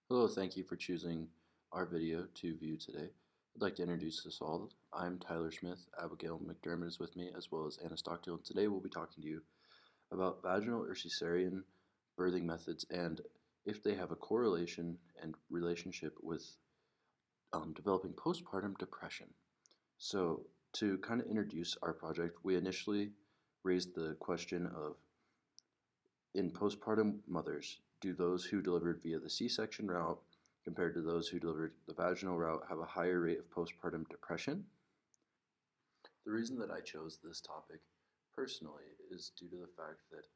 Hello, thank you for choosing our video to view today. I'd like to introduce us all. I'm Tyler Smith. Abigail McDermott is with me, as well as Anna Stockdill. And today we'll be talking to you about vaginal or cesarean birthing methods and if they have a correlation and relationship with developing postpartum depression. So, to kind of introduce our project, we initially raised the question of in postpartum mothers, do those who delivered via the C-section route compared to those who delivered the vaginal route have a higher rate of postpartum depression? The reason that I chose this topic personally is due to the fact that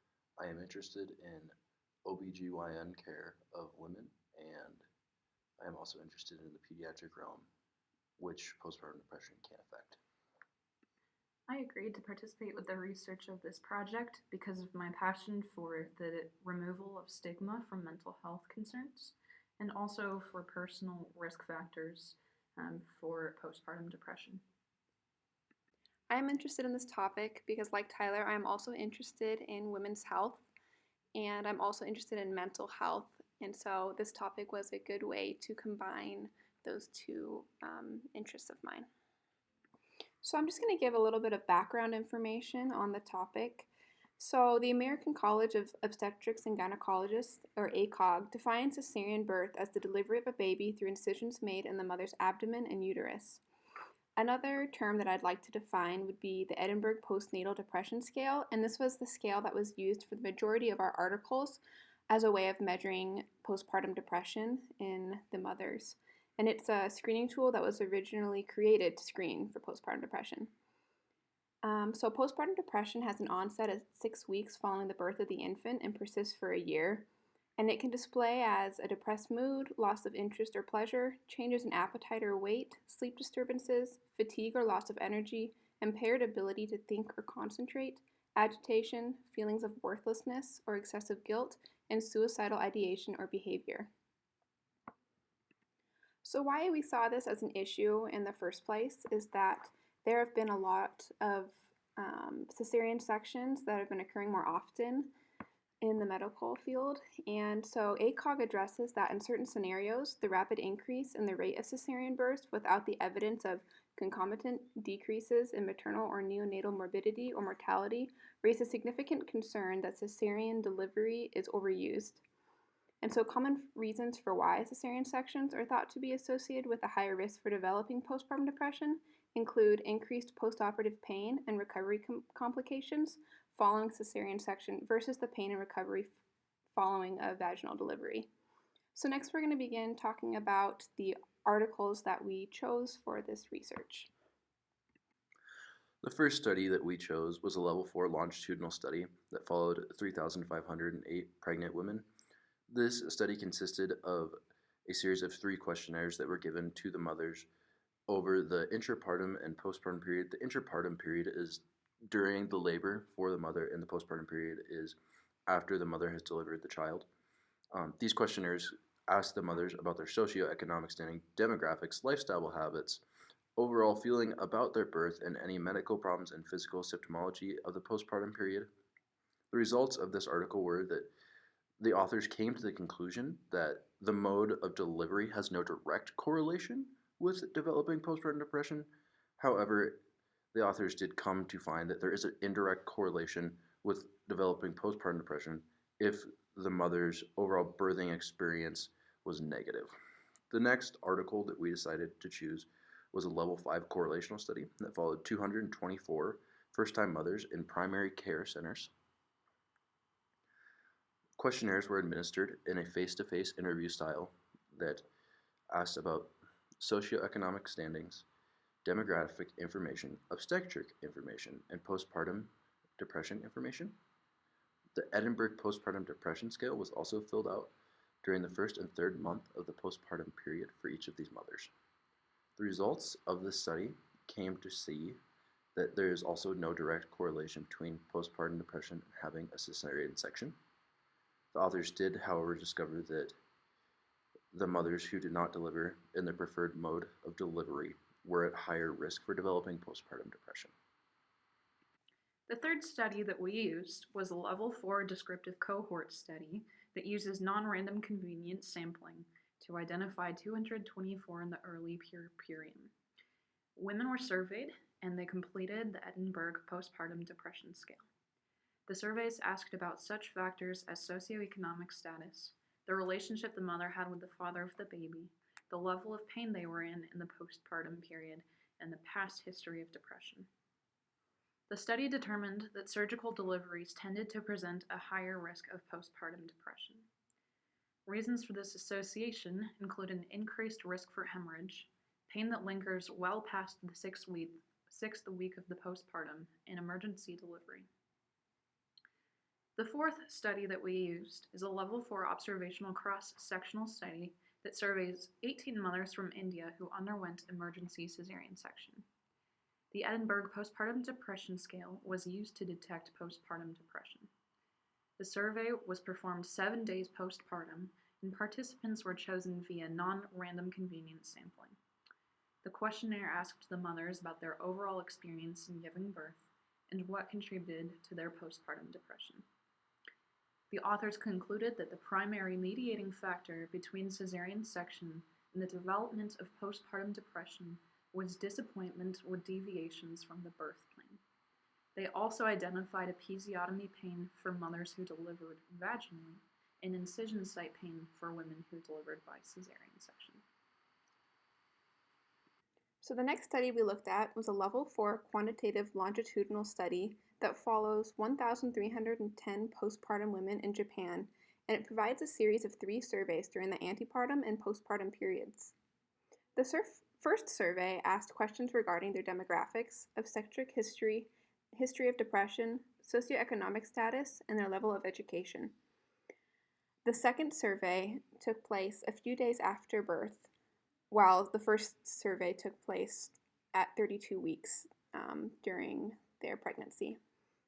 I am interested in OBGYN care of women, and I am also interested in the pediatric realm, which postpartum depression can affect. I agreed to participate with the research of this project because of my passion for the removal of stigma from mental health concerns and also for personal risk factors for postpartum depression. I'm interested in this topic because, like Tyler, I'm also interested in women's health and I'm also interested in mental health. And so this topic was a good way to combine those two interests of mine. So I'm just going to give a little bit of background information on the topic. So the American College of Obstetrics and Gynecologists, or ACOG, defines cesarean birth as the delivery of a baby through incisions made in the mother's abdomen and uterus. Another term that I'd like to define would be the Edinburgh Postnatal Depression Scale, and this was the scale that was used for the majority of our articles as a way of measuring postpartum depression in the mothers. And it's a screening tool that was originally created to screen for postpartum depression. So postpartum depression has an onset at 6 weeks following the birth of the infant and persists for a year. And it can display as a depressed mood, loss of interest or pleasure, changes in appetite or weight, sleep disturbances, fatigue or loss of energy, impaired ability to think or concentrate, agitation, feelings of worthlessness or excessive guilt, and suicidal ideation or behavior. So why we saw this as an issue in the first place is that there have been a lot of cesarean sections that have been occurring more often in the medical field. And so ACOG addresses that in certain scenarios, the rapid increase in the rate of cesarean births without the evidence of concomitant decreases in maternal or neonatal morbidity or mortality raises significant concern that cesarean delivery is overused. And so common reasons for why cesarean sections are thought to be associated with a higher risk for developing postpartum depression include increased postoperative pain and recovery complications following cesarean section versus the pain and recovery following a vaginal delivery. So next we're going to begin talking about the articles that we chose for this research. The first study that we chose was a level 4 longitudinal study that followed 3,508 pregnant women. This study consisted of a series of 3 questionnaires that were given to the mothers over the intrapartum and postpartum period. The intrapartum period is during the labor for the mother, and the postpartum period is after the mother has delivered the child. These questionnaires ask the mothers about their socioeconomic standing, demographics, lifestyle habits, overall feeling about their birth, and any medical problems and physical symptomology of the postpartum period. The results of this article were that the authors came to the conclusion that the mode of delivery has no direct correlation with developing postpartum depression. However, the authors did come to find that there is an indirect correlation with developing postpartum depression if the mother's overall birthing experience was negative. The next article that we decided to choose was a level 5 correlational study that followed 224 first-time mothers in primary care centers. Questionnaires were administered in a face-to-face interview style that asked about socioeconomic standings, demographic information, obstetric information, and postpartum depression information. The Edinburgh Postpartum Depression Scale was also filled out during the first and third month of the postpartum period for each of these mothers. The results of this study came to see that there is also no direct correlation between postpartum depression and having a cesarean section. The authors did, however, discover that the mothers who did not deliver in their preferred mode of delivery were at higher risk for developing postpartum depression. The third study that we used was a level 4 descriptive cohort study that uses non-random convenience sampling to identify 224 in the early period. Women were surveyed, and they completed the Edinburgh Postpartum Depression Scale. The surveys asked about such factors as socioeconomic status, the relationship the mother had with the father of the baby, the level of pain they were in the postpartum period, and the past history of depression. The study determined that surgical deliveries tended to present a higher risk of postpartum depression. Reasons for this association include an increased risk for hemorrhage, pain that lingers well past the sixth week of the postpartum, and emergency delivery. The fourth study that we used is a level 4 observational cross-sectional study that surveys 18 mothers from India who underwent emergency cesarean section. The Edinburgh Postpartum Depression Scale was used to detect postpartum depression. The survey was performed 7 days postpartum, and participants were chosen via non-random convenience sampling. The questionnaire asked the mothers about their overall experience in giving birth and what contributed to their postpartum depression. The authors concluded that the primary mediating factor between cesarean section and the development of postpartum depression was disappointment with deviations from the birth plan. They also identified episiotomy pain for mothers who delivered vaginally and incision site pain for women who delivered by cesarean section. So the next study we looked at was a level 4 quantitative longitudinal study that follows 1,310 postpartum women in Japan, and it provides a series of 3 surveys during the antepartum and postpartum periods. The first survey asked questions regarding their demographics, obstetric history, history of depression, socioeconomic status, and their level of education. The second survey took place a few days after birth, while the first survey took place at 32 weeks during their pregnancy.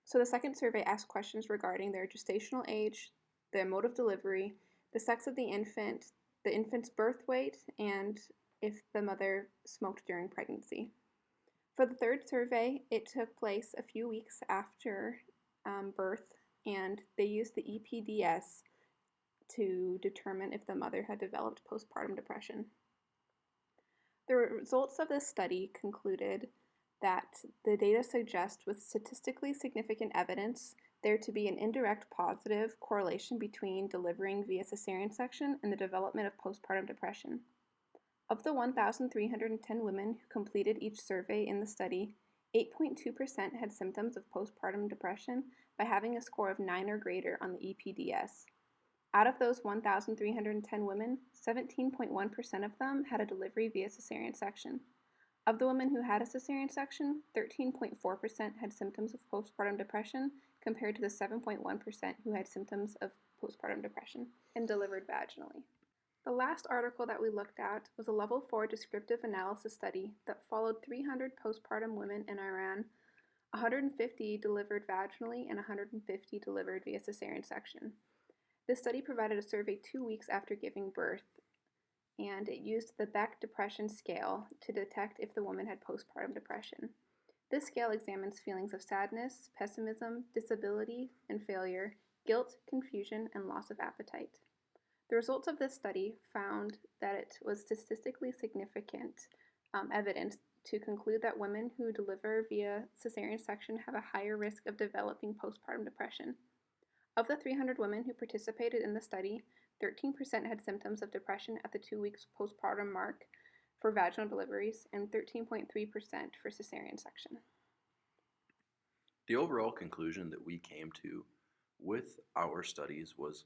So the second survey asked questions regarding their gestational age, their mode of delivery, the sex of the infant's birth weight, and if the mother smoked during pregnancy. For the third survey, it took place a few weeks after birth, and they used the EPDS to determine if the mother had developed postpartum depression. The results of this study concluded that the data suggest with statistically significant evidence there to be an indirect positive correlation between delivering via cesarean section and the development of postpartum depression. Of the 1,310 women who completed each survey in the study, 8.2% had symptoms of postpartum depression by having a score of 9 or greater on the EPDS. Out of those 1,310 women, 17.1% of them had a delivery via cesarean section. Of the women who had a cesarean section, 13.4% had symptoms of postpartum depression compared to the 7.1% who had symptoms of postpartum depression and delivered vaginally. The last article that we looked at was a level 4 descriptive analysis study that followed 300 postpartum women in Iran. 150 delivered vaginally and 150 delivered via cesarean section. This study provided a survey 2 weeks after giving birth, and it used the Beck Depression Scale to detect if the woman had postpartum depression. This scale examines feelings of sadness, pessimism, disability and failure, guilt, confusion, and loss of appetite. The results of this study found that it was statistically significant evidence to conclude that women who deliver via cesarean section have a higher risk of developing postpartum depression. Of the 300 women who participated in the study, 13% had symptoms of depression at the 2 weeks postpartum mark for vaginal deliveries and 13.3% for cesarean section. The overall conclusion that we came to with our studies was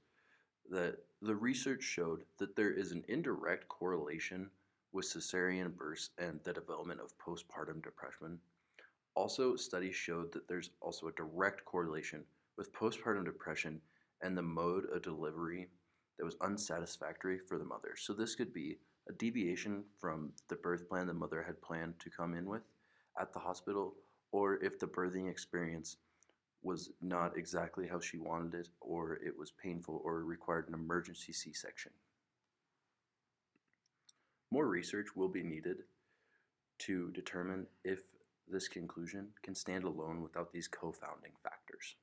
that the research showed that there is an indirect correlation with cesarean births and the development of postpartum depression. Also, studies showed that there's also a direct correlation with postpartum depression and the mode of delivery that was unsatisfactory for the mother. So this could be a deviation from the birth plan the mother had planned to come in with at the hospital, or if the birthing experience was not exactly how she wanted it, or it was painful or required an emergency C-section. More research will be needed to determine if this conclusion can stand alone without these co-founding factors.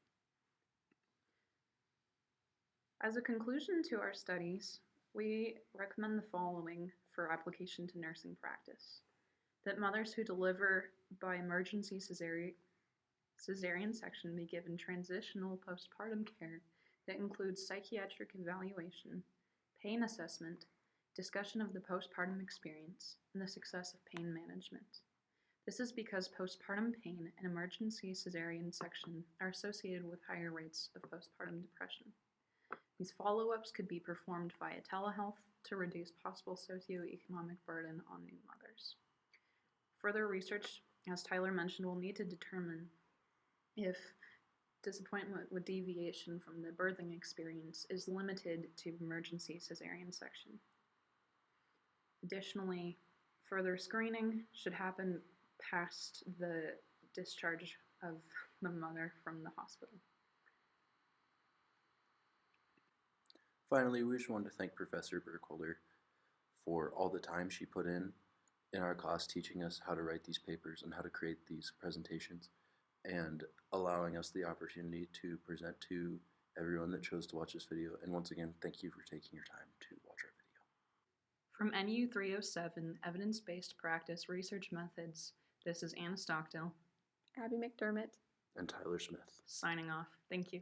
As a conclusion to our studies, We recommend the following for application to nursing practice. That mothers who deliver by emergency cesarean section be given transitional postpartum care that includes psychiatric evaluation, pain assessment, discussion of the postpartum experience, and the success of pain management. This is because postpartum pain and emergency cesarean section are associated with higher rates of postpartum depression. These follow-ups could be performed via telehealth to reduce possible socioeconomic burden on new mothers. Further research, as Tyler mentioned, will need to determine if disappointment with deviation from the birthing experience is limited to emergency cesarean section. Additionally, further screening should happen past the discharge of the mother from the hospital. Finally, we just wanted to thank Professor Burkholder for all the time she put in our class teaching us how to write these papers and how to create these presentations, and allowing us the opportunity to present to everyone that chose to watch this video. And once again, thank you for taking your time to watch our video. From NU 307, Evidence-Based Practice Research Methods, this is Anna Stockdill Abby McDermott. And Tyler Smith. signing off. Thank you.